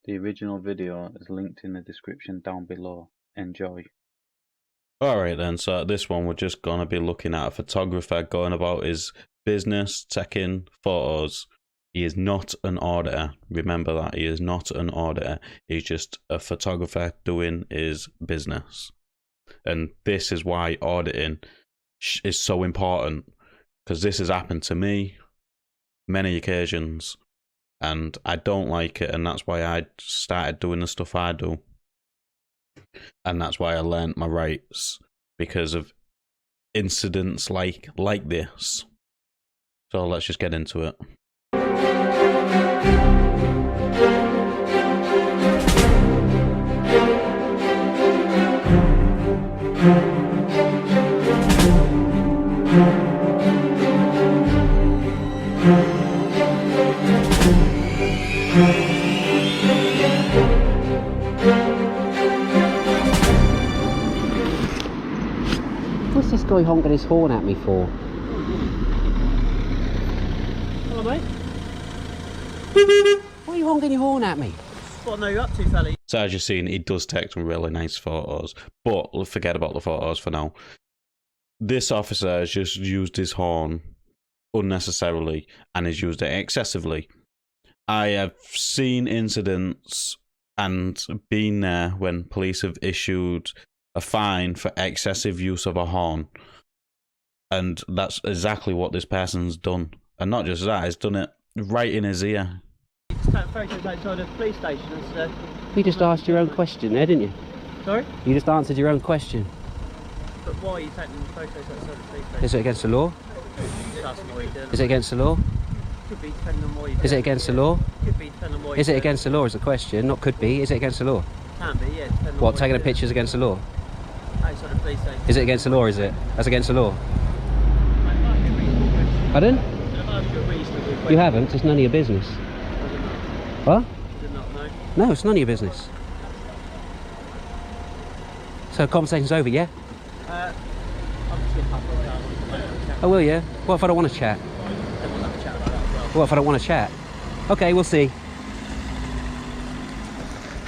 The original video is linked in the description down below. Enjoy. Alright then, so this one we're just going to be looking at a photographer going about his business, taking photos. He is not an auditor. Remember that, he is not an auditor. He's just a photographer doing his business. And this is why auditing is so important, because this has happened to me many occasions and I don't like it, and that's why I started doing the stuff I do. And that's why I learned my rights, because of incidents like this. So let's just get into it. What's this guy honking his horn at me for? Hello, mate. Why are you honking your horn at me? What I know you're up to, fella. So as you've seen, he does take some really nice photos, but we'll forget about the photos for now. This officer has just used his horn unnecessarily and has used it excessively. I have seen incidents and been there when police have issued a fine for excessive use of a horn, and that's exactly what this person's done. And not just that, he's done it right in his ear. Just take photos outside of the police station. You just asked your own question there, didn't you? Sorry? You just answered your own question. But why are you taking photos outside the police station? Is it against the law? Just asking why you're doing Is it against the law? Could be depending on why you're Is it against the law? Could be depending on why Is it against the law is the question, not could be. Is it against the law? Can be, yeah. Depending on What, taking a you're picture is against the law? doing. Outside the police station. Is it against the law, is it? That's against the law. I might be a reasonable question. Pardon? I might be a reasonable question. You haven't, it's none of your business. I don't know. What? I did not know. No, it's none of your business. So conversation's over, yeah? I'm just going to pop it down. Oh, will you? What if I don't want to chat? Then we'll have a chat about that as well. What if I don't want to chat? Okay, we'll see.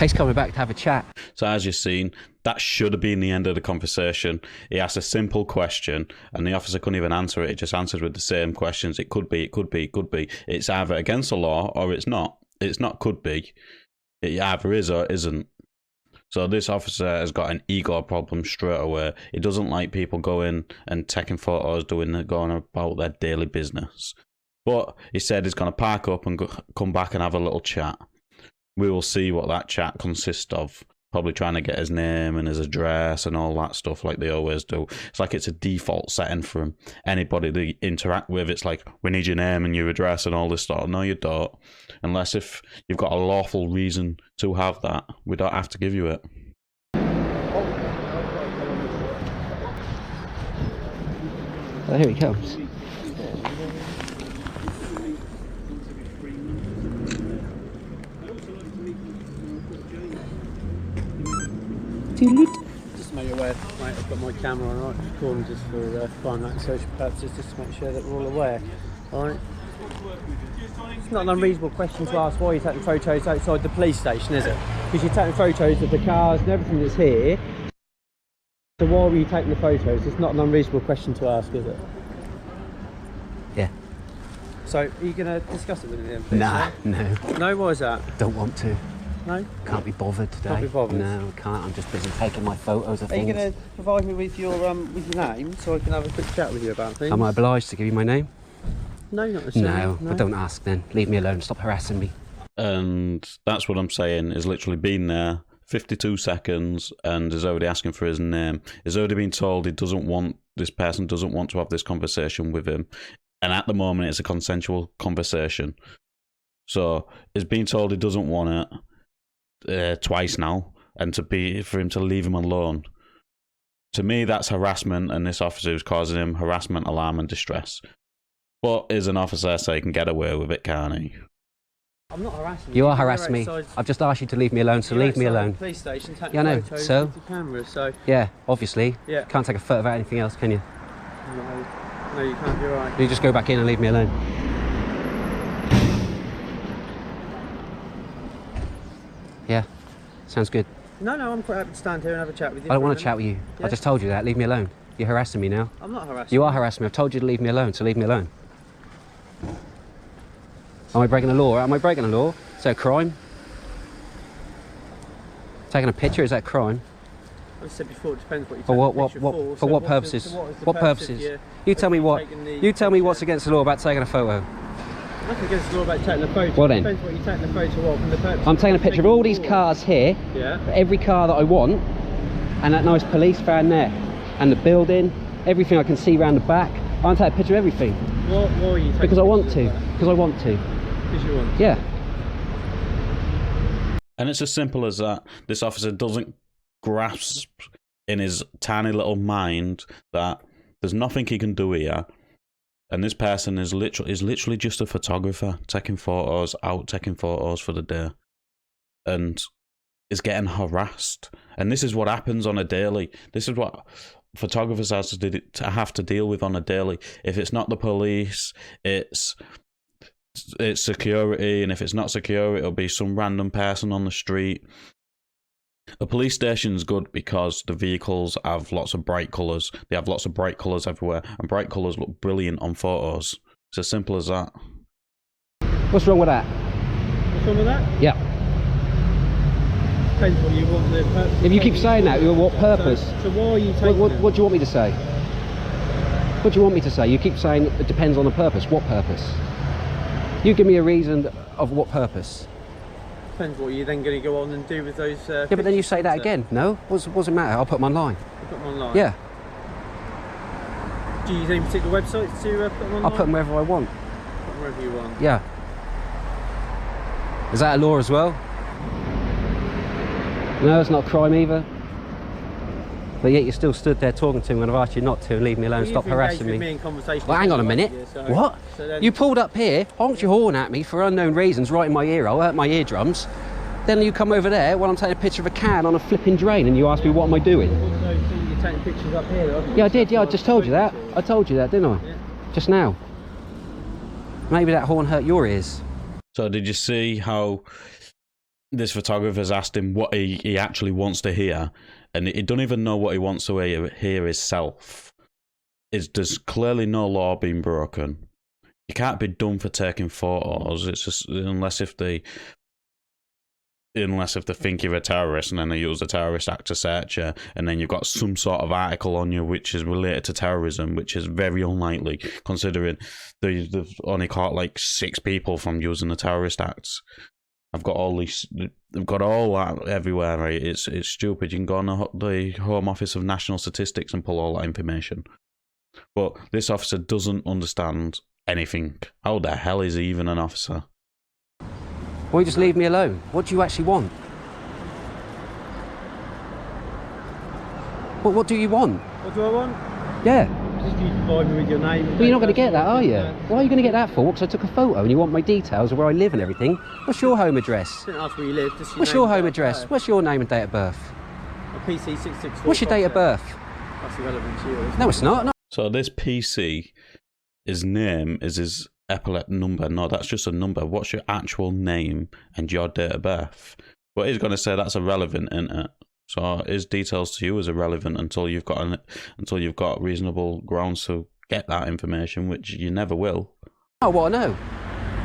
He's coming back to have a chat. So as you've seen, that should have been the end of the conversation. He asked a simple question and the officer couldn't even answer it. He just answered with the same questions. It could be, it could be, it could be. It's either against the law or it's not. It's not could be. It either is or isn't. So this officer has got an ego problem straight away. He doesn't like people going and taking photos, going about their daily business. But he said he's going to park up and come back and have a little chat. We will see what that chat consists of. Probably trying to get his name and his address and all that stuff like they always do. It's like it's a default setting for him. Anybody they interact with, it's like, we need your name and your address and all this stuff. No, you don't. Unless if you've got a lawful reason to have that, we don't have to give you it. Oh, here he comes. Just to make you aware, mate, I've got my camera on, right? Just calling just for fun, like social purposes, just to make sure that we're all aware, alright? It's not an unreasonable question to ask why you're taking photos outside the police station, is it? Because you're taking photos of the cars and everything that's here. So why were you taking the photos? It's not an unreasonable question to ask, is it? Yeah. So, are you going to discuss it with him, please? Nah, no. No, why is that? Don't want to. No? Can't be bothered today. Can't be bothered? No, can't. I'm just busy taking my photos of Are you things. going to provide me with your name so I can have a quick chat with you about things? Am I obliged to give you my name? No, not necessarily. No, but don't ask then. Leave me alone. Stop harassing me. And that's what I'm saying, is literally been there 52 seconds and is already asking for his name. He's already been told this person doesn't want to have this conversation with him. And at the moment, it's a consensual conversation. So he's been told he doesn't want it twice now, and for him to leave him alone. To me, that's harassment, and this officer is causing him harassment, alarm, and distress. But is an officer, so he can get away with it, can't he? I'm not harassing you. You are harassing me. I've just asked you to leave me alone, so leave me alone. Police station, taking Yeah, I know. photos So? with the camera, so Yeah, obviously. Yeah. Can't take a photo of anything else, can you? no, you can't. You're right. You just go back in and leave me alone. Yeah, sounds good. No, I'm quite happy to stand here and have a chat with you. I don't want to chat with you. Yeah? I just told you that. Leave me alone. You're harassing me now. I'm not harassing You are harassing me. I've told you to leave me alone, so leave me alone. Am I breaking the law? Am I breaking the law? Is that a crime? Taking a picture, is that a crime? I said before, it depends what you take For the picture for. for what purposes? What purposes? You tell me what. You tell me what's against the law about taking a photo. Nothing against the law about taking a photo. Well then. Depends what you're taking a photo of and the purpose. I'm taking a picture of all these cars here. Yeah. Every car that I want, and that nice police van there, and the building, everything I can see around the back. I'm taking a picture of everything. Why are you taking Because I want pictures to. of that? Because I want to. Because you want to. Yeah. And it's as simple as that. This officer doesn't grasp in his tiny little mind that there's nothing he can do here. And this person is literally just a photographer taking photos for the day. And is getting harassed. And this is what happens on a daily. This is what photographers have to deal with on a daily. If it's not the police, it's security, and if it's not security, it'll be some random person on the street. A police station's good because the vehicles have lots of bright colours. They have lots of bright colours everywhere, and bright colours look brilliant on photos. It's as simple as that. What's wrong with that? What's wrong with that? Yeah. Depends what you want the purpose. If you keep saying that, what purpose? So why are you taking What do you want me to say? What do you want me to say? You keep saying it depends on the purpose. What purpose? You give me a reason of what purpose. Depends what you're then going to go on and do with those. Yeah, but then you say that again. No? What's it matter? I'll put them online. You put them online? Yeah. Do you use any particular websites to put them online? I'll put them wherever I want. Put them wherever you want. Yeah. Is that a law as well? No, it's not a crime either. But yet you still stood there talking to me when I've asked you not to and leave me alone, stop harassing me. In conversation Well, hang on a minute. What? So then, You pulled up here, honked your horn at me for unknown reasons, right in my ear hole, hurt my eardrums. Then you come over there while I'm taking a picture of a can on a flipping drain and you ask me what am I doing? Also, you're taking pictures up here. Yeah, I did, yeah, I just told you that. I told you that, didn't I? Yeah. Just now. Maybe that horn hurt your ears. So did you see how this photographer's asked him what he actually wants to hear, and he don't even know what he wants to hear himself? There's clearly no law being broken. You can't be done for taking photos. It's just unless if they think you're a terrorist and then they use the Terrorist Act to search you, and then you've got some sort of article on you which is related to terrorism, which is very unlikely considering they've only caught like 6 people from using the Terrorist Act. They've got all that everywhere, right? It's stupid. You can go on the Home Office of National Statistics and pull all that information. But this officer doesn't understand anything. How the hell is he even an officer? Why don't you just leave me alone? What do you actually want? What do you want? What do I want? Yeah. Just you provide me with your name. Well, you're not going to get that, are you? Why are you going to get that for? Because I took a photo and you want my details of where I live and everything. What's your home address? Didn't ask where you live. Just What's your home address? What's your name and date of birth? PC 664. What's your date of birth? That's irrelevant to you. No, it's not. No. So this PC, his name is his epaulette number. No, that's just a number. What's your actual name and your date of birth? But he's going to say that's irrelevant, isn't it? So his details to you is irrelevant until you've got reasonable grounds to get that information, which you never will. Oh, what I know.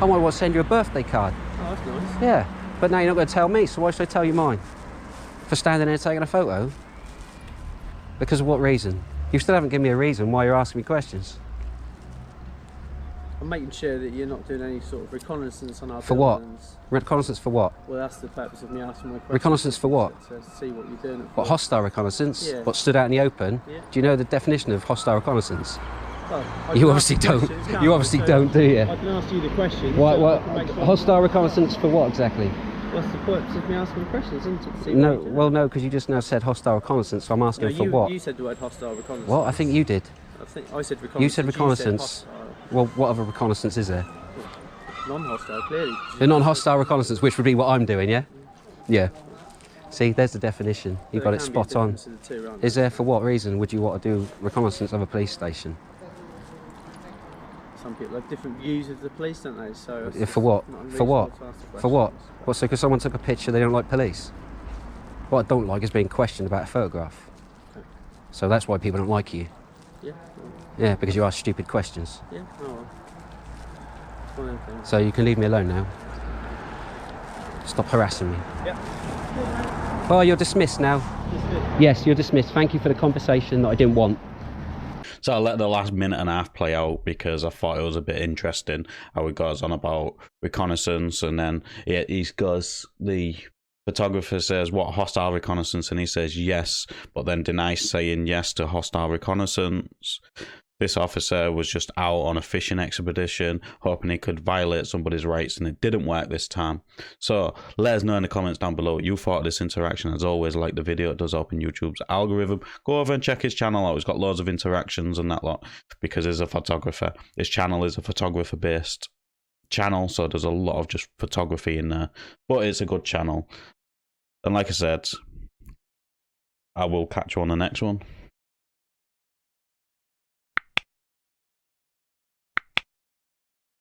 I might want to send you a birthday card. Oh, that's nice. Yeah, but now you're not going to tell me, so why should I tell you mine? For standing there taking a photo? Because of what reason? You still haven't given me a reason why you're asking me questions. I'm making sure that you're not doing any sort of reconnaissance on our For what? buildings. Reconnaissance for what? Well, that's the purpose of me asking my questions. Reconnaissance for what? To see what you're doing it for. What, hostile reconnaissance? Yeah. What, stood out in the open? Yeah. Do you know the definition of hostile reconnaissance? Well, I You can obviously ask you don't. questions, can't You I? obviously So don't, do you? I can ask you the question. What? so What? I can make sure- Hostile reconnaissance for what exactly? What's the purpose of me asking questions, isn't it? To see No, what you're doing. well, no, because you just now said hostile reconnaissance, so I'm asking No, for what? You said the word hostile reconnaissance. What? I think you did. I think I said reconnaissance. You said reconnaissance. Well, what other reconnaissance is there? Non-hostile, clearly. The non-hostile reconnaissance, which would be what I'm doing, yeah? Yeah. See, there's the definition. You've got it spot on. Is there, for what reason would you want to do reconnaissance of a police station? some people have different views of the police, don't they? So Yeah, for what? not For what? unreasonable to ask the For what? questions. What, so because someone took a picture, they don't like police? What I don't like is being questioned about a photograph. Okay. So that's why people don't like you. Yeah. Yeah, because you ask stupid questions. Yeah. Oh well. It's one of them things. So you can leave me alone now. Stop harassing me. Yeah. Oh, you're dismissed now. Yes, you're dismissed. Thank you for the conversation that I didn't want. So I let the last minute and a half play out because I thought it was a bit interesting how he goes on about reconnaissance, and then he goes, the photographer says, what, hostile reconnaissance? And he says yes, but then denies saying yes to hostile reconnaissance. This officer was just out on a fishing expedition, hoping he could violate somebody's rights, and it didn't work this time. So let us know in the comments down below what you thought of this interaction. As always, like the video, it does open YouTube's algorithm. Go over and check his channel out. He's got loads of interactions and that lot, because he's a photographer. His channel is a photographer-based channel, so there's a lot of just photography in there. But it's a good channel. And like I said, I will catch you on the next one.